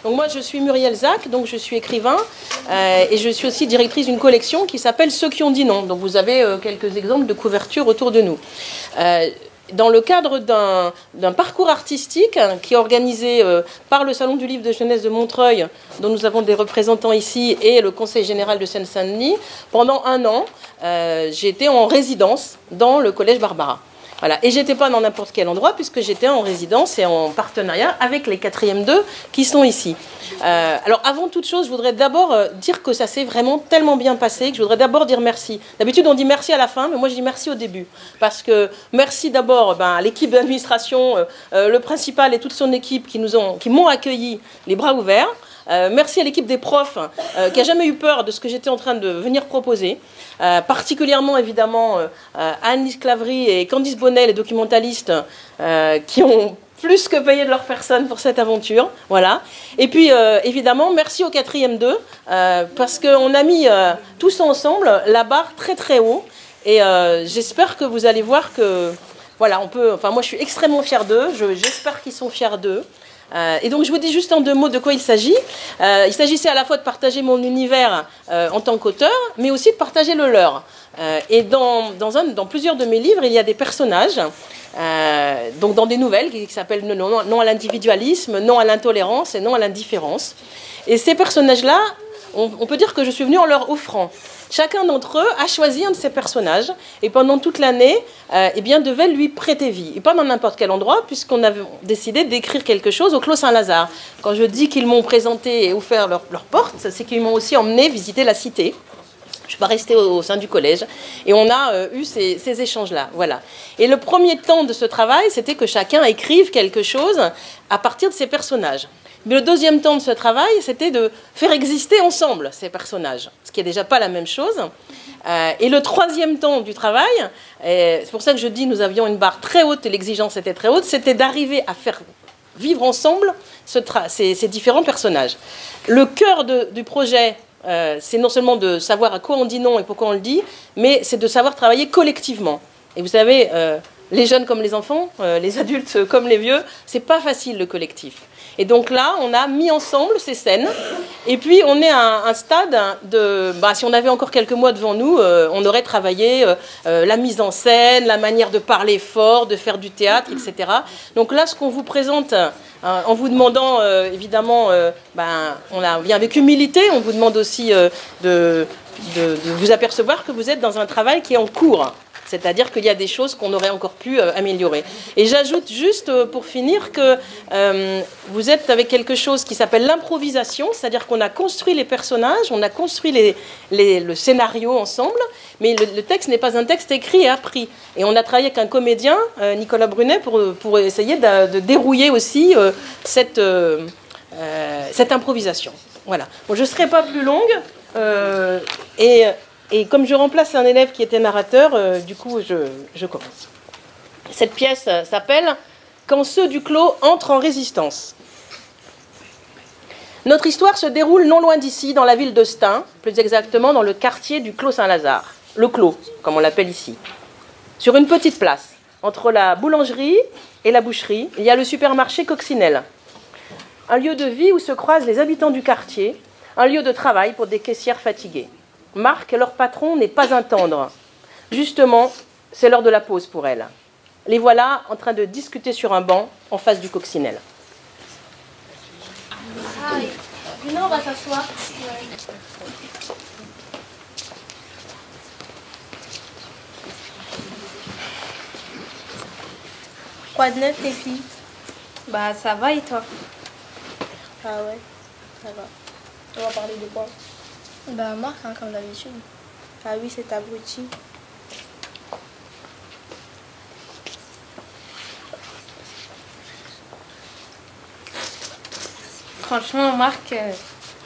Donc moi je suis Muriel Zac, donc je suis écrivain et je suis aussi directrice d'une collection qui s'appelle Ceux qui ont dit non. Donc vous avez quelques exemples de couvertures autour de nous. Dans le cadre d'un parcours artistique qui est organisé par le Salon du Livre de Jeunesse de Montreuil, dont nous avons des représentants ici, et le Conseil général de Seine-Saint-Denis, pendant un an, j'ai été en résidence dans le Collège Barbara. Voilà. Et j'étais pas dans n'importe quel endroit, puisque j'étais en résidence et en partenariat avec les 4e 2 qui sont ici. Alors avant toute chose, je voudrais d'abord dire que ça s'est vraiment tellement bien passé, que je voudrais d'abord dire merci. D'habitude on dit merci à la fin, mais moi je dis merci au début. Parce que merci d'abord à l'équipe d'administration, le principal et toute son équipe qui m'ont accueilli les bras ouverts. Merci à l'équipe des profs qui n'a jamais eu peur de ce que j'étais en train de venir proposer. Particulièrement évidemment Anne-Lise Claverie et Candice Bonnet, les documentalistes, qui ont plus que payé de leur personne pour cette aventure. Voilà. Et puis évidemment merci au 4e 2 parce qu'on a mis tous ensemble la barre très très haut et j'espère que vous allez voir que voilà, on peut, enfin moi je suis extrêmement fière d'eux, j'espère qu'ils sont fiers d'eux. Et donc je vous dis juste en 2 mots de quoi il s'agit. Il s'agissait à la fois de partager mon univers en tant qu'auteur, mais aussi de partager le leur. Et dans plusieurs de mes livres, il y a des personnages, donc dans des nouvelles qui s'appellent Non à l'individualisme, Non à l'intolérance et Non à l'indifférence. Et ces personnages-là, on peut dire que je suis venue en leur offrant. Chacun d'entre eux a choisi un de ces personnages et pendant toute l'année, eh bien, devait lui prêter vie. Et pas dans n'importe quel endroit, puisqu'on avait décidé d'écrire quelque chose au Clos Saint-Lazare. Quand je dis qu'ils m'ont présenté et offert leur porte, c'est qu'ils m'ont aussi emmené visiter la cité. Je ne suis pas restée au sein du collège. Et on a eu ces échanges-là. Voilà. Et le premier temps de ce travail, c'était que chacun écrive quelque chose à partir de ses personnages. Mais le 2e temps de ce travail, c'était de faire exister ensemble ces personnages, ce qui n'est déjà pas la même chose. Et le 3e temps du travail, c'est pour ça que je dis nous avions une barre très haute et l'exigence était très haute, c'était d'arriver à faire vivre ensemble ces différents personnages. Le cœur du projet, c'est non seulement de savoir à quoi on dit non et pourquoi on le dit, mais c'est de savoir travailler collectivement. Et vous savez, les jeunes comme les enfants, les adultes comme les vieux, c'est pas facile le collectif. Et donc là, on a mis ensemble ces scènes. Et puis, on est à un stade de... si on avait encore quelques mois devant nous, on aurait travaillé la mise en scène, la manière de parler fort, de faire du théâtre, etc. Donc là, ce qu'on vous présente, en vous demandant, évidemment, on vient avec humilité, on vous demande aussi de vous apercevoir que vous êtes dans un travail qui est en cours. C'est-à-dire qu'il y a des choses qu'on aurait encore pu améliorer. Et j'ajoute juste, pour finir, que vous êtes avec quelque chose qui s'appelle l'improvisation, c'est-à-dire qu'on a construit les personnages, on a construit le scénario ensemble, mais le texte n'est pas un texte écrit et appris. Et on a travaillé avec un comédien, Nicolas Brunet, pour essayer de dérouiller aussi cette improvisation. Voilà. Bon, je ne serai pas plus longue, et comme je remplace un élève qui était narrateur, du coup, je commence. Cette pièce s'appelle « Quand ceux du Clos entrent en résistance ». Notre histoire se déroule non loin d'ici, dans la ville de Stein, plus exactement dans le quartier du Clos Saint-Lazare, le Clos, comme on l'appelle ici. Sur une petite place, entre la boulangerie et la boucherie, il y a le supermarché Coccinelle. Un lieu de vie où se croisent les habitants du quartier, un lieu de travail pour des caissières fatiguées. Marc, leur patron, n'est pas un tendre. Justement, c'est l'heure de la pause pour elle. Les voilà en train de discuter sur un banc en face du Coccinelle. Ah, non, on va s'asseoir. Quoi de neuf, les filles? Bah, ça va et toi? Ah ouais, ça va. On va parler de quoi? Bah, Marc, hein, comme d'habitude. Ah oui, c'est abruti. Franchement, Marc,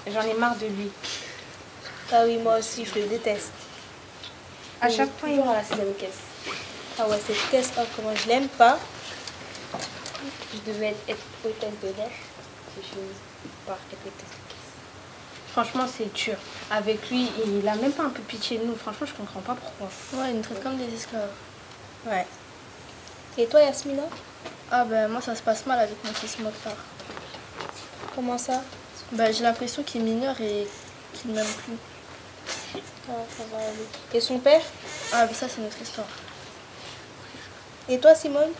j'en ai marre de lui. Ah oui, moi aussi, je le déteste. À chaque fois, il va à la 6e caisse. Ah ouais, cette caisse, oh, comment je l'aime pas. Je devais être hôtesse de l'air. Je suis par être hôtesse de caisse. Franchement, c'est dur. Avec lui, il a même pas un peu pitié de nous. Franchement, je comprends pas pourquoi. Ouais, il nous traite comme des esclaves. Ouais. Et toi, Yasmina? Ah ben, moi, ça se passe mal avec mon fils Mokhtar. Comment ça? Bah, j'ai l'impression qu'il mineur et qu'il m'aime plus. Ah, ça va aller. Et son père? Ah, mais ça, c'est notre histoire. Et toi, Simone?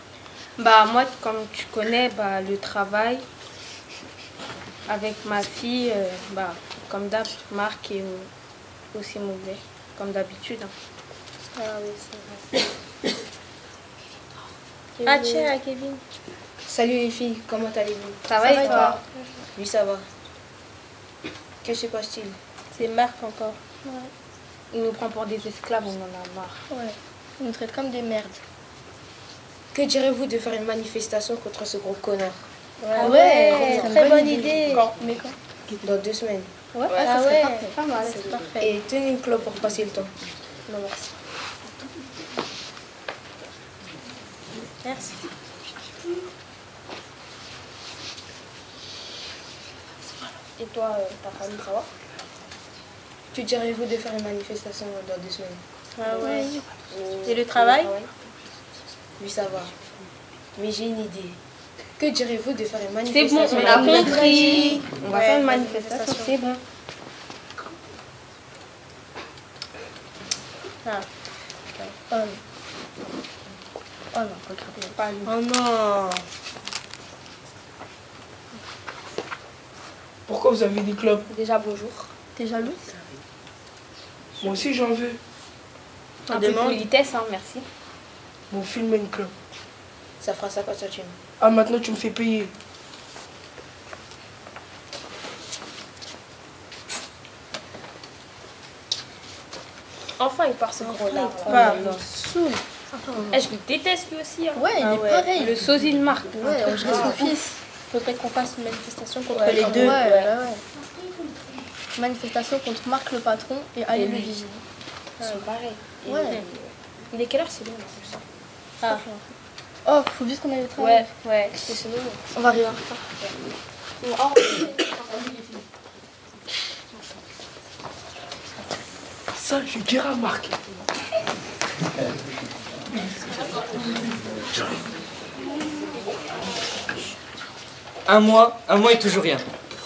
Bah moi, comme tu connais, bah, le travail avec ma fille, bah, comme d'hab, Marc est aussi mauvais, comme d'habitude. Hein. Ah oui, c'est vrai. Ah, tiens, Kevin. Salut les filles, comment allez-vous? Ça va et toi? Oui, ça va. Que se passe-t-il? C'est Marc encore. Ouais. Il nous prend pour des esclaves, on en a marre. Ouais. Il nous traite comme des merdes. Que direz-vous de faire une manifestation contre ce gros connard? Ouais, c'est une très bonne bonne idée. idée. Quand? Mais quand? Dans 2 semaines. Ouais, Ah ça serait ouais, parfait. pas mal. C'est parfait. Et tenez une clope pour passer le temps. Non, merci. Merci. Et toi, ta famille, ça va? Que direz-vous de faire une manifestation dans 2 semaines? Ah ouais. Ou- Et le travail? Oui, ça va. Mais j'ai une idée. Que direz-vous de faire une C'est bon, manifestation on a dans compris. On va Ouais, faire une manifestation. manifestation, c'est bon. Ah. Oh non. Oh non, regardez. Pas lui. Oh non. Pourquoi vous avez des clopes? Déjà, bonjour. T'es jaloux? Moi aussi j'en veux. Un peu de demande. politesse, hein, merci. Bon, filme une clope. Ça fera 50 centimes. Ah, maintenant tu me fais payer. Enfin, il part ce gros là. Pas. Saoul. Je le déteste lui aussi. Hein. Ouais, il Ah est pareil. Le sosie de Marc. Ouais, on dirait son Ah. fils. Faudrait qu'on fasse une manifestation contre Ouais, les ouais, deux. ouais. Manifestation contre Marc le patron et Ali le lui. vigile. Ils sont pareils. Ouais. Il est quelle heure? C'est bon, en plus. Ah. Oh, faut vite qu'on aille au travail. Ouais, parce que sinon... On va arriver en retard. Ça, je dirai à Marc. Un mois et toujours rien.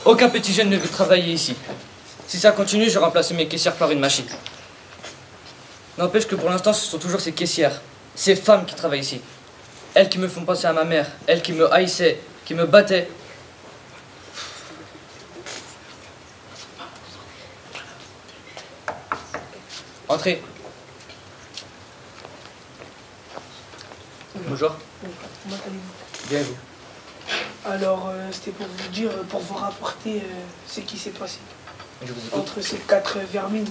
Aucun petit jeune ne veut travailler ici. Si ça continue, je remplace mes caissières par une machine. N'empêche que pour l'instant, ce sont toujours ces caissières, ces femmes qui travaillent ici. Elles qui me font penser à ma mère, elles qui me haïssaient, qui me battaient. Entrez. Bonjour. Comment allez-vous? Bien et vous? Alors, c'était pour vous dire, pour vous rapporter ce qui s'est passé Je vous écoute. entre ces 4 vermines.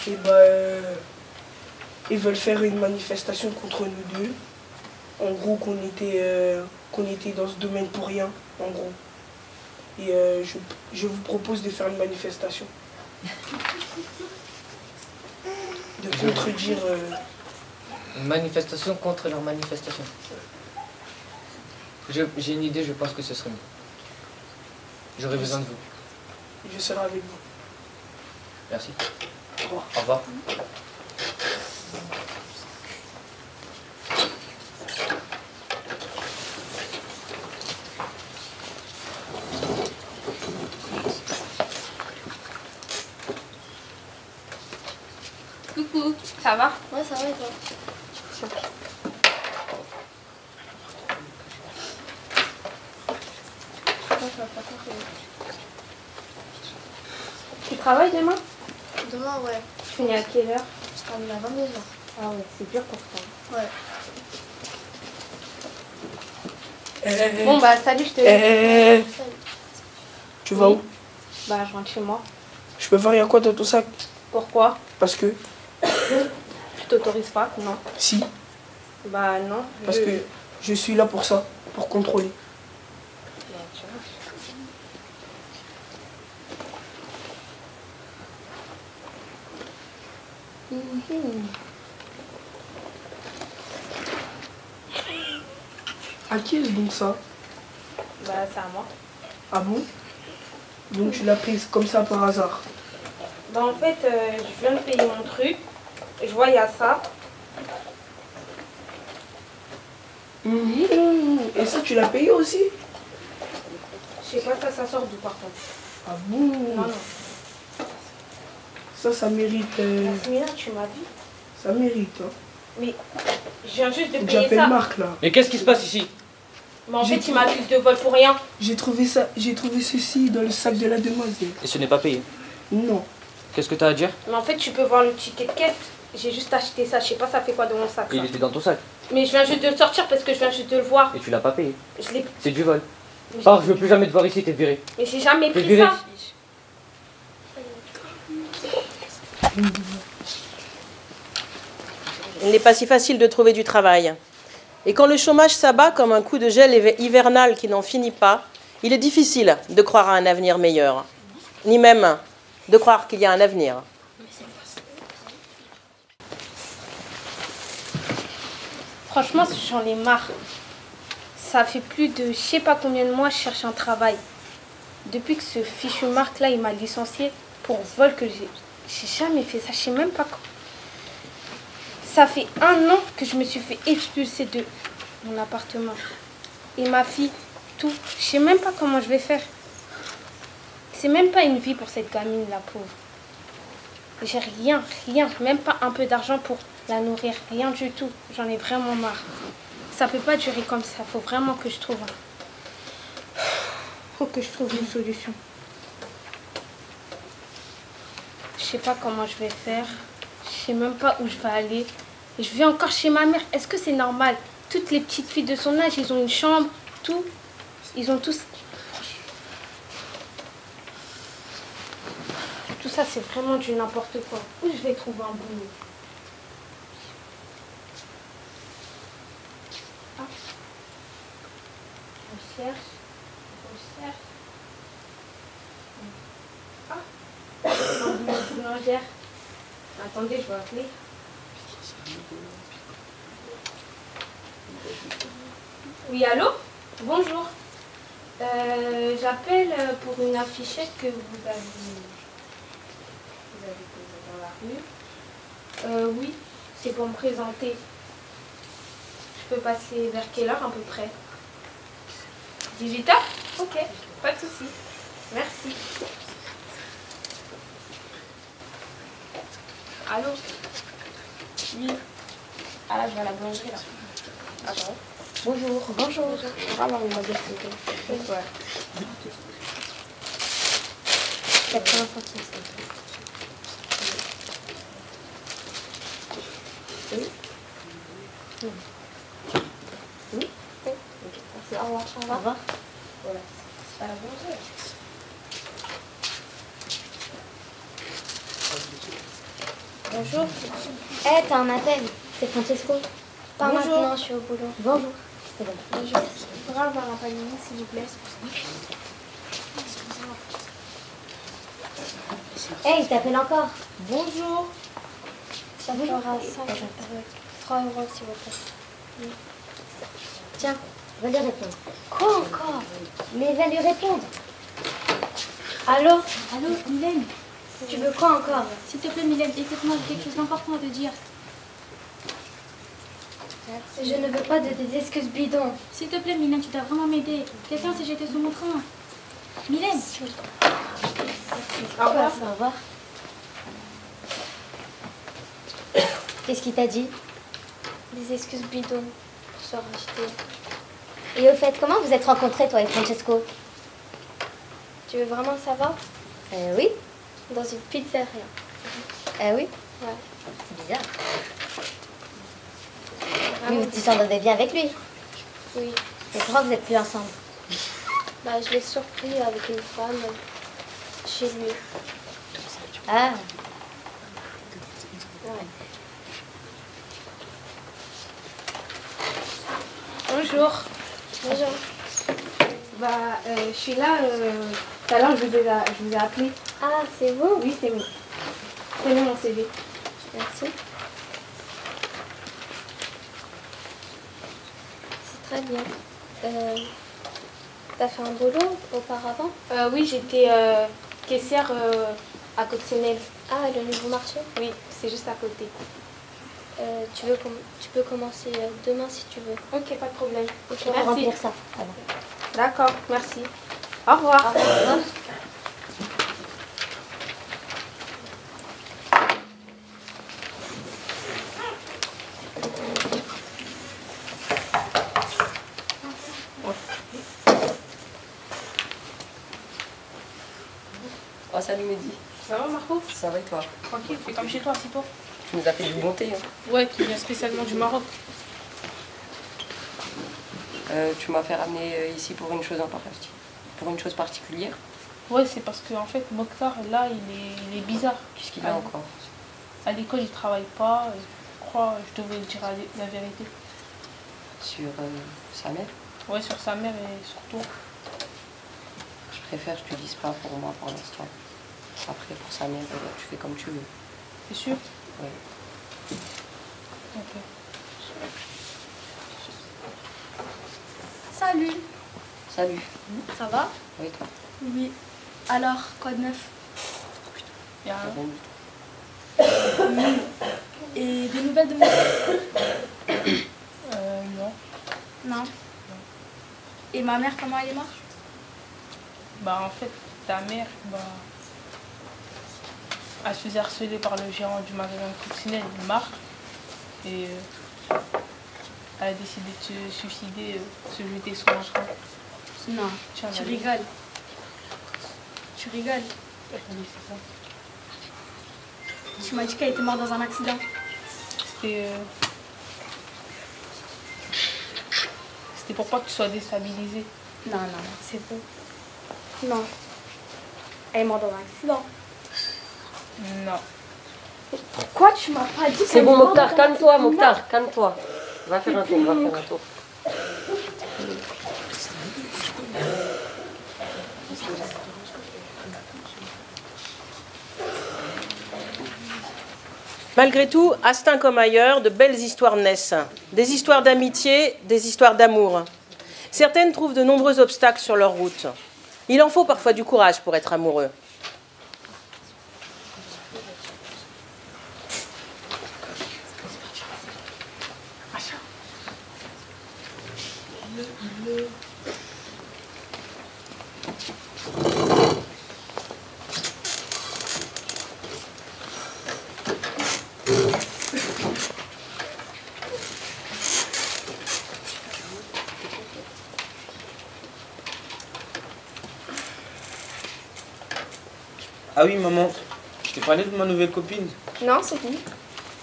Et ils veulent faire une manifestation contre nous deux. En gros, qu'on était dans ce domaine pour rien, en gros. Et je vous propose de faire une manifestation. De contredire... Une manifestation contre leur manifestation. J'ai une idée, je pense que ce serait mieux. J'aurais besoin de vous. je serai avec vous. Merci. Au revoir. Au revoir. Coucou, ça va? Ouais, ça va et toi? Tu travailles demain? Demain, ouais. Tu finis à quelle heure? Je termine à 22h. Ah ouais, c'est dur pour toi. Ouais. Bon bah salut, je te laisse. Tu vas où? Bah je rentre chez moi. Je peux faire rien quoi dans ton sac? Pourquoi? Parce que... Tu t'autorises pas? Non. Si. Bah non. Parce que je suis là pour ça, pour contrôler. Bah, tu vois. À qui est-ce donc ça? Bah c'est à moi. Ah bon? Donc tu l'as prise comme ça par hasard? Bah en fait, je viens de payer mon truc. Je vois, il y a ça. Et ça, tu l'as payé aussi? Je sais pas, ça sort d'où par contre. Ah bon? Non. Ça mérite... Yasmina, tu m'as vu? Ça mérite, hein. Mais je viens juste de Faut que payer j'appelle ça. Marc, là. Mais qu'est-ce qui se passe ici? Mais en fait, il m'accuse de vol pour rien. J'ai trouvé ceci dans le sac de la demoiselle. Et ce n'est pas payé. Non. Qu'est-ce que tu as à dire? Mais en fait, tu peux voir le ticket de caisse. J'ai juste acheté ça. Je sais pas ça fait quoi dans mon sac. Il ça. était dans ton sac. Mais je viens juste de le sortir parce que je viens juste de le voir. Et tu l'as pas payé. Je l'ai. C'est du vol. Pars, je veux plus jamais te voir ici, t'es viré. Mais j'ai jamais T'es pris viré. ça. Il n'est pas si facile de trouver du travail. Et quand le chômage s'abat comme un coup de gel hivernal qui n'en finit pas, il est difficile de croire à un avenir meilleur, ni même de croire qu'il y a un avenir. Franchement, j'en ai marre. Ça fait plus de je sais pas combien de mois que je cherche un travail. Depuis que ce fichu Marc là, il m'a licencié pour vol que j'ai jamais fait ça. Je sais même pas quand. Ça fait 1 an que je me suis fait expulser de mon appartement. Et ma fille, tout. Je sais même pas comment je vais faire. C'est même pas une vie pour cette gamine, la pauvre. J'ai rien, même pas un peu d'argent pour la nourrir, rien du tout. J'en ai vraiment marre. Ça peut pas durer comme ça. Faut vraiment que je trouve faut que je trouve une solution. Je sais pas comment je vais faire. Je sais même pas où je vais aller. Et je vais encore chez ma mère. Est-ce que c'est normal? Toutes les petites filles de son âge, ils ont une chambre, tout. Ils ont tous... Tout ça, c'est vraiment du n'importe quoi. Où je vais trouver un boulot? Ah. On cherche. Ah. Un boulot de boulangère. Attendez, je vais appeler. Oui, allô? Bonjour. J'appelle pour une affichette que vous avez posée dans la rue. Oui, c'est pour me présenter. Je peux passer vers quelle heure à peu près? 18h? Ok, pas de souci. Merci. Allô? Oui. Ah là, je vais à la boulangerie là. Attends. Bonjour. Bonjour. Je vais avoir une modèle s'il vous plaît. Ouais. 80 centimes. Oui. Oui. Oui. Ok. Merci. Au revoir. Au revoir. Au revoir. Voilà. À la boulangerie. Bonjour. Eh, t'as un appel. C'est Francesco. Pas Bonjour. maintenant, je suis au boulot. Bonjour. C'est bon. Bonjour. Je pourrais avoir un panier, s'il vous plaît. Eh, il t'appelle encore. Bonjour. Ça fera 3 euros, s'il vous plaît. Oui. Tiens, va lui répondre. Quoi encore? Mais va lui répondre. Allô? Allô, Mylène? Tu veux quoi encore? S'il te plaît, Mylène, écoute-moi, j'ai quelque chose d'important à te dire. Je ne veux pas de tes excuses bidons. S'il te plaît, Mylène, tu dois vraiment m'aider. Quelqu'un s'est jeté sur mon train. Mylène? Au revoir. Au revoir. Qu'est-ce qu'il t'a dit? Des excuses bidons pour se racheter. Et au fait, comment vous êtes rencontrés, toi et Francesco? Tu veux vraiment savoir? Oui. Dans une pizzeria. Oui. Ouais. C'est bizarre. Mais tu s'entendais bien avec lui. Oui. Et pourquoi vous n'êtes plus ensemble? Bah, je l'ai surpris avec une femme chez lui. Ah. Ouais. Bonjour. Bonjour. Bah, je suis là. Tout à l'heure, je vous ai appelé. Ah, c'est vous? Oui, c'est moi. Prenez mon CV. Merci. C'est très bien. T'as fait un boulot auparavant? Oui, j'étais caissière à Coccinelle. Ah, le nouveau marché? Oui, c'est juste à côté. Tu peux commencer demain si tu veux. Ok, pas de problème. Il faut remplir ça. Voilà. D'accord, merci. Au revoir. Au revoir. Oh, salut Mehdi. Ça va Marco? Ça va et toi? Tranquille, fais comme chez toi, assis-toi. Tu nous as fait du bon thé. Hein. Ouais, qui vient spécialement du Maroc. Tu m'as fait ramener ici pour une chose particulière. Ouais, c'est parce que en fait, Mokhtar, là, il est bizarre. Qu'est-ce qu'il a encore? À l'école, il travaille pas. Je crois je devrais lui dire la vérité. Sur sa mère? Ouais, sur sa mère et sur toi. Je préfère que tu dises pas pour moi pour l'instant. Après, pour sa mère, tu fais comme tu veux. C'est sûr? Oui. Ok. Salut. Salut. Ça va? Oui, toi? Oui. Alors, quoi de neuf? Y'a Et des nouvelles de mon père? Non. Non. Et ma mère, comment elle est morte? Bah en fait, ta mère, elle se faisait harceler par le gérant du magasin de coccinelle, Marc. Et elle a décidé de se suicider, se jeter sur un train. Non, Tiens, tu allez. rigoles. Tu rigoles. Oui, c'est ça. Tu m'as dit qu'elle était morte dans un accident. C'était pour pas que tu sois déstabilisé. Non, c'est faux. Non. Elle est morte dans un accident. Non. Pourquoi tu m'as pas dit C'est bon, Mokhtar, calme-toi, Mokhtar, calme-toi. Va faire un tour, va faire un tour. Malgré tout, à Stains comme ailleurs, de belles histoires naissent. Des histoires d'amitié, des histoires d'amour. Certaines trouvent de nombreux obstacles sur leur route. Il en faut parfois du courage pour être amoureux. Ah oui, maman, je t'ai parlé de ma nouvelle copine. Non, c'est qui?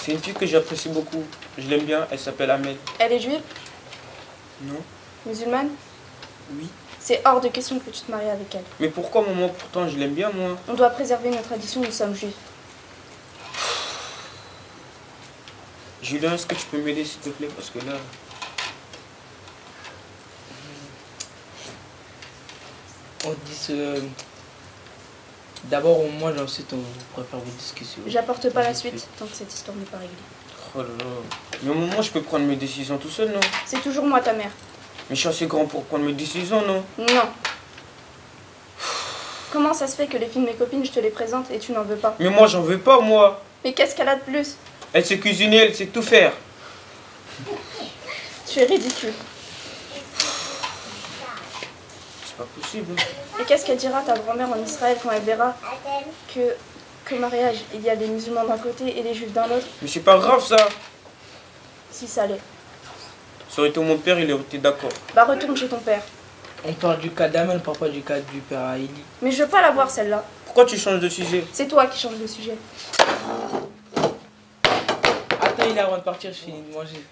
C'est une fille que j'apprécie beaucoup. Je l'aime bien, elle s'appelle Ahmed. Elle est juive? Non? Musulmane? Oui. C'est hors de question que tu te maries avec elle. Mais pourquoi, maman? Pourtant, je l'aime bien, moi. On doit préserver nos traditions, nous sommes juifs. Julien, est-ce que tu peux m'aider, s'il te plaît? Parce que là... On dit d'abord on mange, ensuite on préfère vos discussions. J'apporte pas la suite tant que cette histoire n'est pas réglée. Oh là là. Mais au moment, je peux prendre mes décisions tout seul, non? C'est toujours moi ta mère. Mais je suis assez grand pour prendre mes décisions, non? Non. Comment ça se fait que les filles de mes copines, je te les présente et tu n'en veux pas? Mais moi, j'en veux pas, moi. Mais qu'est-ce qu'elle a de plus? Elle sait cuisiner, elle sait tout faire. Tu es ridicule. C'est pas possible. Et qu'est-ce qu'elle dira ta grand-mère en Israël quand elle verra que mariage, il y a les musulmans d'un côté et les juifs d'un autre? Mais c'est pas grave, ça. Si ça l'est. Ça aurait été mon père, il aurait été d'accord. Bah retourne chez ton père. On parle du cas d'Amel, pas du cas du père Aïli. Mais je veux pas la voir celle-là. Pourquoi tu changes de sujet? C'est toi qui changes de sujet. Attends, il est avant de partir, je finis de manger.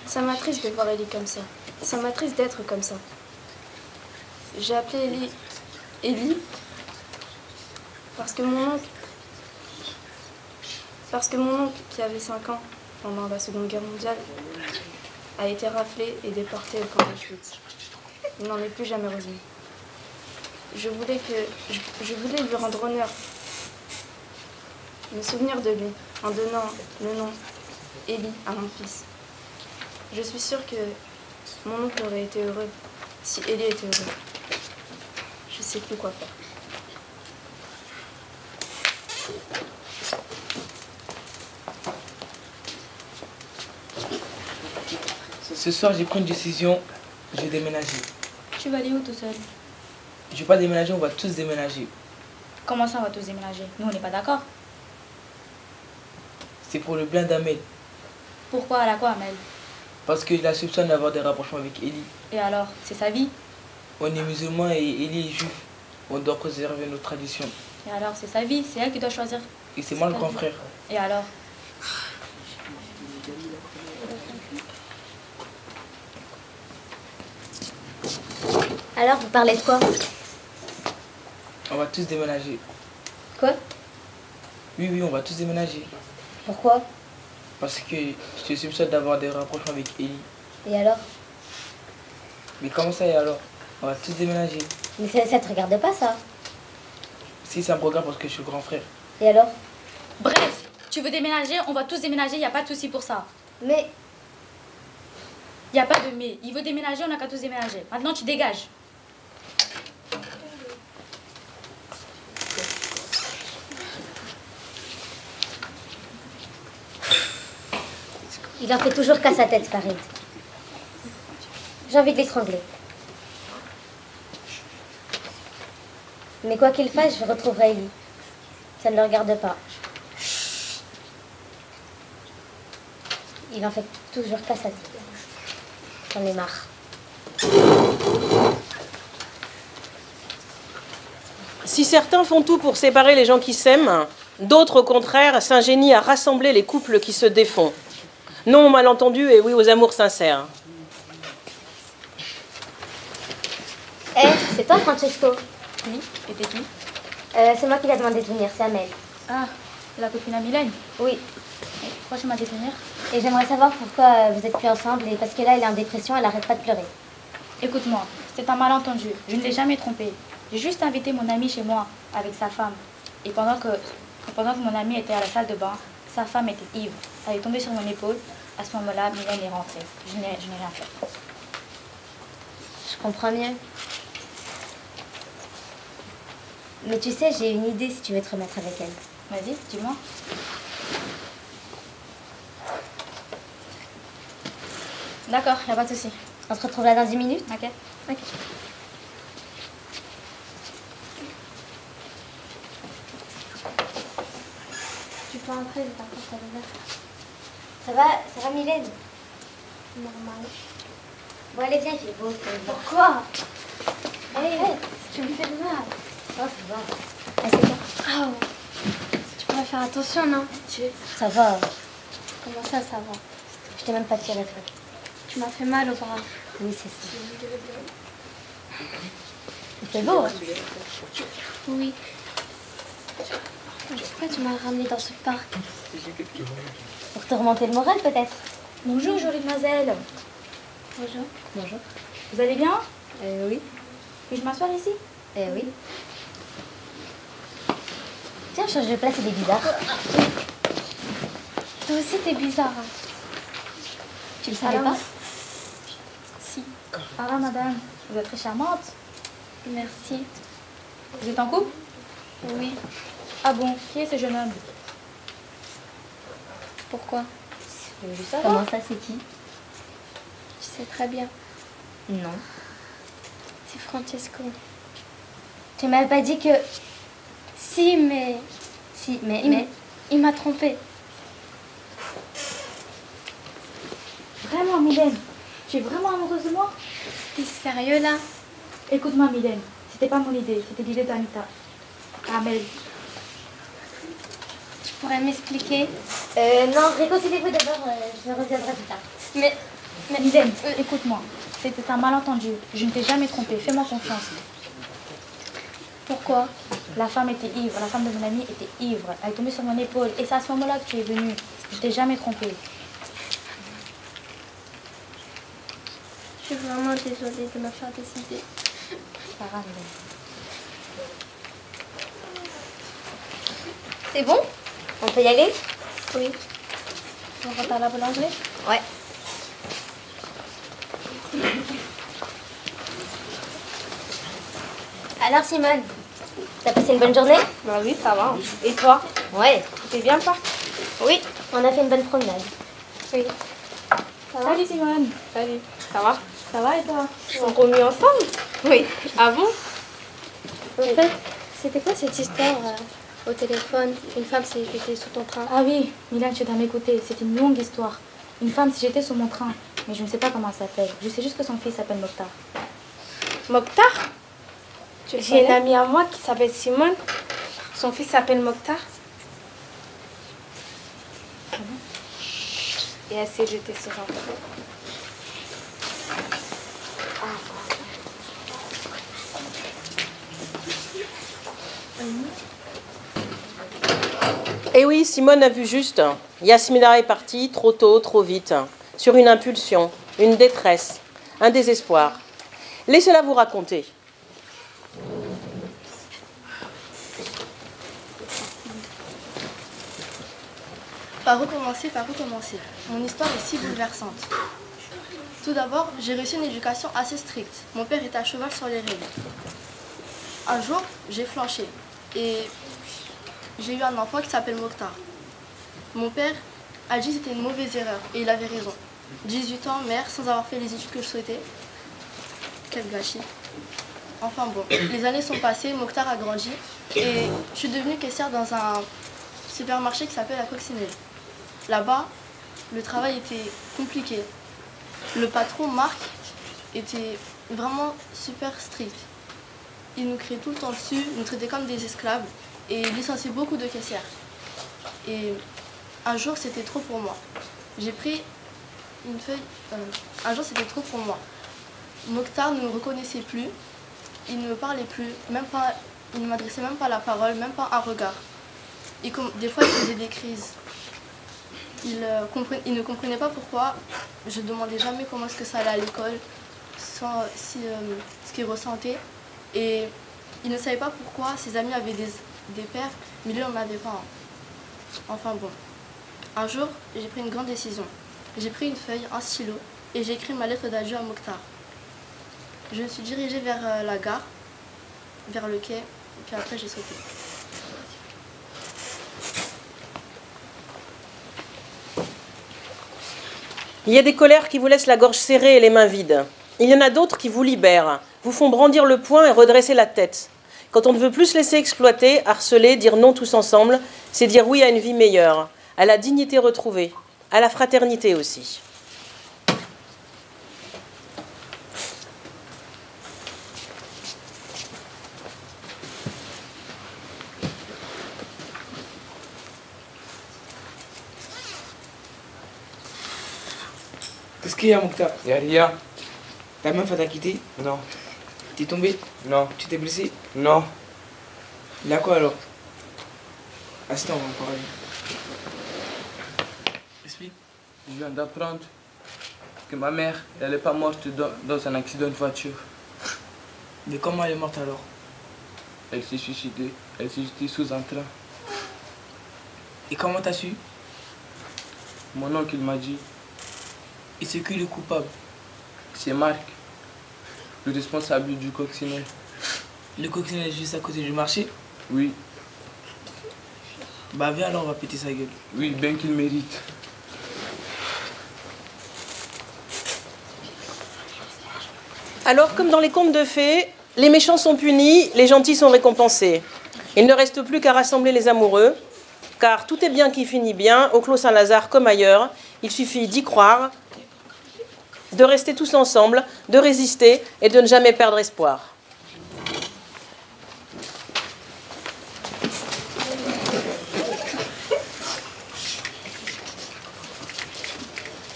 Ça m'attriste de voir Ellie comme ça. Ça m'attriste d'être comme ça. J'ai appelé Ellie parce que mon oncle qui avait 5 ans pendant la Seconde Guerre mondiale a été raflé et déporté au camp d'Auschwitz. Il n'en est plus jamais revenu. Je voulais lui rendre honneur, me souvenir de lui en donnant le nom Ellie à mon fils. Je suis sûre que mon oncle aurait été heureux si Ellie était heureux. Je sais plus quoi faire. Ce soir, j'ai pris une décision, je vais déménager. Tu vas aller où tout seul? Je vais pas déménager, on va tous déménager. Comment ça, on va tous déménager? Nous, on n'est pas d'accord. C'est pour le bien d'Amel. Pourquoi? Elle a quoi, Amel? Parce qu'il a soupçonne d'avoir des rapprochements avec Eli. Et alors? C'est sa vie? On est musulmans et Eli est juif. On doit préserver nos traditions. Et alors? C'est sa vie, c'est elle qui doit choisir. Et c'est moi le grand frère. Et alors? Alors, vous parlez de quoi? On va tous déménager. Quoi? Oui, on va tous déménager. Pourquoi? Parce que je te soupçonne d'avoir des rapprochements avec Eli. Et alors? Mais comment ça et alors? On va tous déménager. Mais ça te regarde pas, ça? Si, ça me regarde parce que je suis le grand frère. Et alors? Bref, tu veux déménager, on va tous déménager, il n'y a pas de souci pour ça. Mais... Il n'y a pas de mais. Il veut déménager, on n'a qu'à tous déménager. Maintenant, tu dégages. Il en fait toujours qu'à sa tête, Farid. J'ai envie de l'étrangler. Mais quoi qu'il fasse, je retrouverai Eli. Ça ne le regarde pas. Il en fait toujours qu'à sa tête. J'en ai marre. Si certains font tout pour séparer les gens qui s'aiment, d'autres, au contraire, s'ingénient à rassembler les couples qui se défont. Non aux malentendus et oui aux amours sincères. C'est toi, Francesco? Oui, et t'es qui? C'est moi qui l'ai demandé de venir, c'est Amel. Ah, la copine à Mylène? Oui. Et pourquoi tu m'as dit de venir? Et j'aimerais savoir pourquoi vous êtes plus ensemble, et parce que là, elle est en dépression, elle arrête pas de pleurer. Écoute-moi, c'est un malentendu. Je ne l'ai jamais trompée. J'ai juste invité mon ami chez moi avec sa femme. Et pendant que mon ami était à la salle de bain, sa femme était ivre. Elle est tombée sur mon épaule. À ce moment-là, Mylène est rentrée. Je n'ai rien fait. Je comprends mieux. Mais tu sais, j'ai une idée si tu veux te remettre avec elle. Vas-y, dis-moi. D'accord, y a pas de souci. On se retrouve là dans 10 minutes? Ok. Ok. Tu peux entrer, je t'apporte ta verre. Ça va Mylène? Normal. Bon, allez, viens, il fait beau. Pourquoi? Allez, tu me fais de mal. Oh, ça va. Assieds-toi. Ah ouais. Tu pourrais faire attention, non? Ça va. Comment ça va? Je t'ai même pas tiré fort. Tu m'as fait mal au bras. Oui, c'est ça. Il fait beau. Oui. Pourquoi tu m'as ramené dans ce parc? Pour te remonter le moral, peut-être. Bonjour, jolie demoiselle. Bonjour. Bonjour. Vous allez bien? Oui. Puis-je m'asseoir ici? Oui. Tiens, change de place, il est bizarre. Toi aussi, t'es bizarre. Hein. Tu le savais pas? Si. Ah va, madame. Vous êtes très charmante. Merci. Vous êtes en couple? Oui. Ah bon? Qui est ce jeune homme? Pourquoi? Je veux juste savoir. Comment ça, c'est qui? Tu sais très bien. Non. C'est Francesco. Tu m'avais pas dit que... Si, mais... Si, mais... Il m'a trompée. Vraiment, Mylène? Tu es vraiment amoureuse de moi? T'es sérieux, là? Écoute-moi, Mylène. C'était pas mon idée. C'était l'idée d'Anita. Amel. Tu pourrais m'expliquer? Non, réconciliez-vous d'abord, je reviendrai plus tard. Mais Mylène, écoute-moi. C'était un malentendu. Je ne t'ai jamais trompée. Fais-moi confiance. pourquoi? La femme était ivre. La femme de mon ami était ivre. Elle est tombée sur mon épaule. Et c'est à ce moment-là que tu es venue. Je t'ai jamais trompée. Je suis vraiment désolée de me faire décider. C'est pas grave, Mylène. C'est bon? On peut y aller? Oui. On rentre à la boulangerie? Ouais. Alors Simone, t'as passé une bonne journée? Bah oui, ça va. Et toi? Ouais. T'es bien parti? Oui, on a fait une bonne promenade. Oui. Ça va? Salut Simone. Salut. Ça va? Ça va et toi? Ils sont remis ensemble? Oui. Ah bon? En fait, c'était quoi cette histoire au téléphone. Une femme, si j'étais sous ton train. Ah oui, Milan, tu dois m'écouter. C'est une longue histoire. Une femme, si j'étais sous mon train. Mais je ne sais pas comment elle s'appelle. Je sais juste que son fils s'appelle Mokhtar. Mokhtar? J'ai une amie à moi qui s'appelle Simone. Son fils s'appelle Mokhtar. Et elle s'est jetée sur un train. Et oui, Simone a vu juste. Yasmina est partie trop tôt, trop vite, sur une impulsion, une détresse, un désespoir. Laissez-la vous raconter. Par où commencer? Mon histoire est si bouleversante. Tout d'abord, j'ai reçu une éducation assez stricte. Mon père était à cheval sur les règles. Un jour, j'ai flanché et j'ai eu un enfant qui s'appelle Mokhtar. Mon père a dit que c'était une mauvaise erreur et il avait raison. 18 ans, mère, sans avoir fait les études que je souhaitais. Quel gâchis. Enfin bon, les années sont passées, Mokhtar a grandi et je suis devenue caissière dans un supermarché qui s'appelle la Coccinelle. Là-bas, le travail était compliqué. Le patron, Marc, était vraiment super strict. Il nous criait tout le temps dessus, nous traitait comme des esclaves et il licenciait beaucoup de caissières. Et un jour, c'était trop pour moi. J'ai pris une feuille... un jour, c'était trop pour moi. Mokhtar ne me reconnaissait plus, il ne me parlait plus, même pas, il ne m'adressait même pas la parole, même pas un regard. Et des fois, il faisait des crises. Il ne comprenait pas pourquoi je ne demandais jamais comment est-ce que ça allait à l'école, ce qu'il ressentait. Et il ne savait pas pourquoi ses amis avaient des pères, mais lui, on n'en avait pas. Enfin bon. Un jour, j'ai pris une grande décision. J'ai pris une feuille, un stylo, et j'ai écrit ma lettre d'adieu à Mokhtar. Je me suis dirigée vers la gare, vers le quai, et puis après j'ai sauté. Il y a des colères qui vous laissent la gorge serrée et les mains vides. Il y en a d'autres qui vous libèrent, vous font brandir le poing et redresser la tête. Quand on ne veut plus se laisser exploiter, harceler, dire non tous ensemble, c'est dire oui à une vie meilleure, à la dignité retrouvée, à la fraternité aussi. Qu'est-ce qu'il y a, Mokhtar? Y'a rien. Ta meuf t'a quitté? Non. T'es tombé? Non. Tu t'es blessé? Non. Il a quoi alors? Assieds-toi, on va en parler. Explique. Je viens d'apprendre que ma mère, elle n'est pas morte dans un accident de voiture. Mais comment elle est morte alors? Elle s'est suicidée. Elle s'est jetée sous un train. Et comment t'as su? Mon oncle m'a dit. Et c'est qui le coupable? C'est Marc, le responsable du coccinelle. Le coccinelle est juste à côté du marché? Oui. Bah viens alors, on va péter sa gueule. Oui, bien qu'il mérite. Alors, comme dans les contes de fées, les méchants sont punis, les gentils sont récompensés. Il ne reste plus qu'à rassembler les amoureux, car tout est bien qui finit bien, au Clos Saint-Lazare comme ailleurs. Il suffit d'y croire, de rester tous ensemble, de résister et de ne jamais perdre espoir.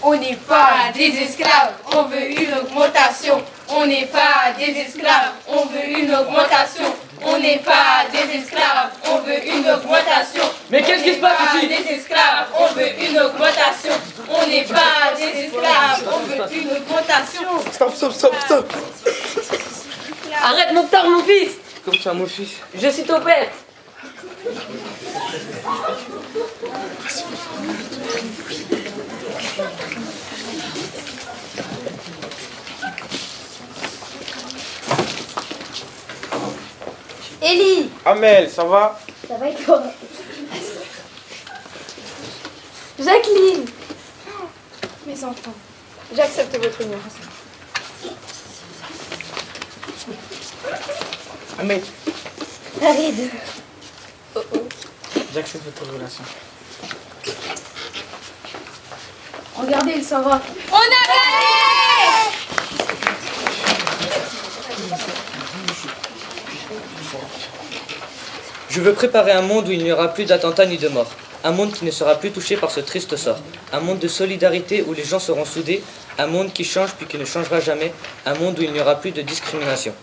On n'est pas des esclaves, on veut une augmentation. On n'est pas des esclaves, on veut une augmentation. On n'est pas des esclaves, on veut une augmentation. Mais qu'est-ce qui se passe ici? On n'est pas des esclaves, on veut une augmentation. On n'est pas des esclaves, on veut une augmentation. Stop. Arrête, Mokhtar, mon fils. Comme ça, mon fils. Je suis ton père. Ellie! Amel, ça va? Ça va et toi? Jacqueline! Mes enfants, j'accepte votre union. Amel. Farid. Oh. J'accepte votre relation. Regardez, il s'en va. On a gagné! Je veux préparer un monde où il n'y aura plus d'attentats ni de morts. Un monde qui ne sera plus touché par ce triste sort. Un monde de solidarité où les gens seront soudés. Un monde qui change puis qui ne changera jamais. Un monde où il n'y aura plus de discrimination.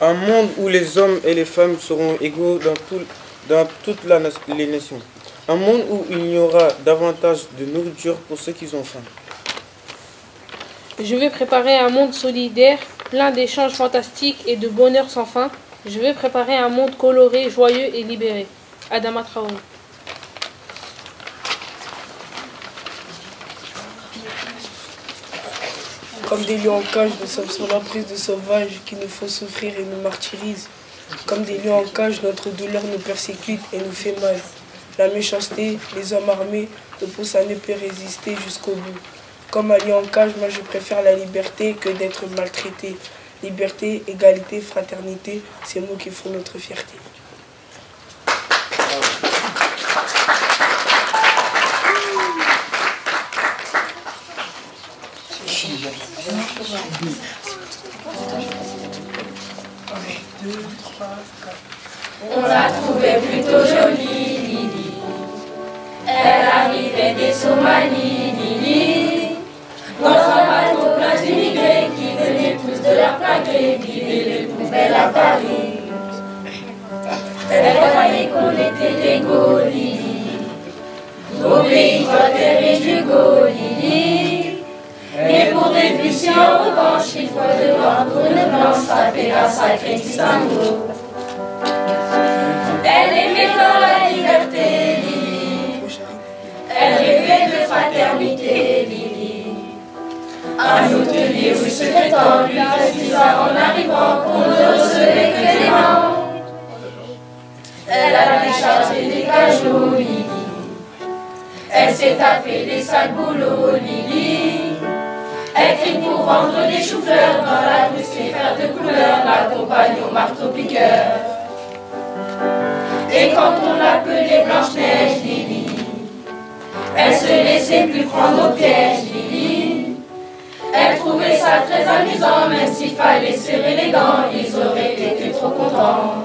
Un monde où les hommes et les femmes seront égaux dans toutes les nations. Un monde où il y aura davantage de nourriture pour ceux qui ont faim. Je vais préparer un monde solidaire, plein d'échanges fantastiques et de bonheur sans fin. Je vais préparer un monde coloré, joyeux et libéré. Adama Traoré. Comme des lions en cage, nous sommes sur l'emprise de sauvages qui nous font souffrir et nous martyrisent. Comme des lions en cage, notre douleur nous persécute et nous fait mal. La méchanceté, les hommes armés nous poussent à ne plus résister jusqu'au bout. Comme un lion en cage, moi je préfère la liberté que d'être maltraité. Liberté, égalité, fraternité, c'est mots qui font notre fierté. On la trouvait plutôt jolie, Lily. Elle arrivait des Somalies, Lily. Dans un bateau plein d'immigrés qui venaient tous de leur plein gré vider les poubelles à Paris. Elle croyait qu'on était des Gauls, Lily. Au pays Voltaire et Hugo, Lily. Mais pour des Bussy, en revanche, il faut de noir pour une blanche, ça fait un sacré distinguo. Elle aimait tant la liberté, Lily. Elle rêvait de fraternité, Lily. Un hôtelier ou secrétaire lui précisa en arrivant qu'on ne recevait que des mains. Elle a déchargé des cajots, Lily. Elle s'est tapée des sales boulots, Lily. Elle crie pour vendre des choux-fleurs dans la rue, ses fers de couleur l'accompagne au marteau-piqueur. Et quand on l'appelait Blanche-Neige, Lily, elle se laissait plus prendre au piège, Lily. Elle trouvait ça très amusant, même s'il fallait serrer les dents, ils auraient été trop contents.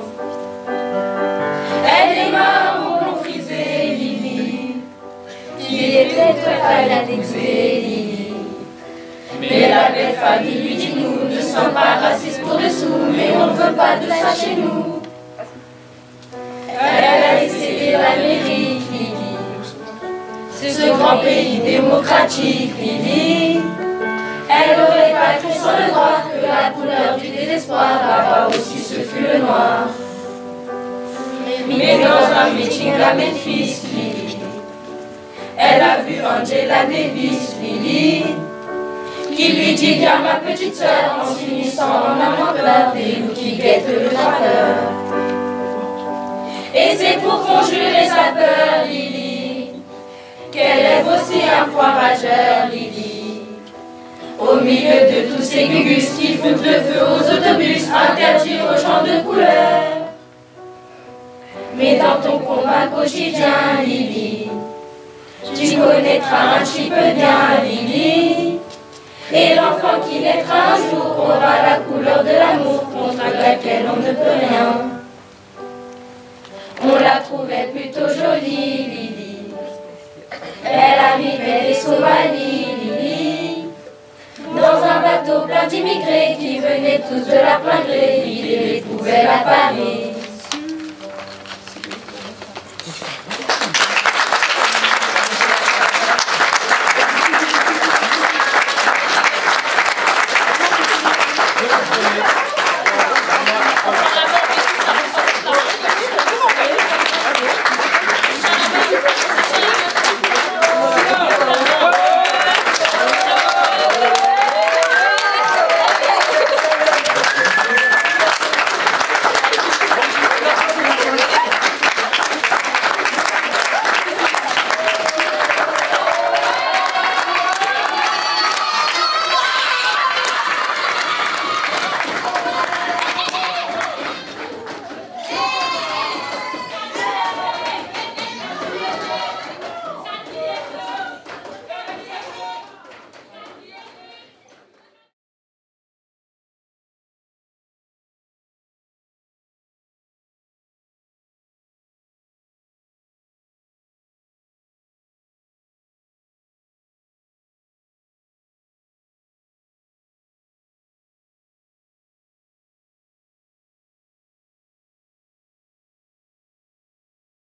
Elle aima au blond frisé, Lily, qui était prête à l'annexer, Lily. Mais la belle famille lui dit nous ne sommes pas racistes pour dessous, mais on ne veut pas de ça chez nous. Elle a essayé l'Amérique, Lily, ce grand pays démocratique, Lily. Elle aurait pas cru sans le droit que la couleur du désespoir là-bas aussi ce fut le noir. Mais dans un meeting à Memphis, Lily, elle a vu Angela Davis, Lily, qui lui dit viens ma petite sœur en s'unissant en amant peur des loups qui guettent le trappeur. Et c'est pour conjurer sa peur, Lily, qu'elle lève aussi un point rageur, Lily. Au milieu de tous ces gugus qui foutent le feu aux autobus, interdits aux gens de couleur. Mais dans ton combat quotidien, Lily, tu connaîtras un petit peu bien, Lily. Et l'enfant qui naîtra un jour aura la couleur de l'amour contre laquelle on ne peut rien. On la trouvait plutôt jolie, Lily. Elle arrivait des Somalies, Lily. Dans un bateau plein d'immigrés qui venaient tous de leur plein gré vider les poubelles à Paris.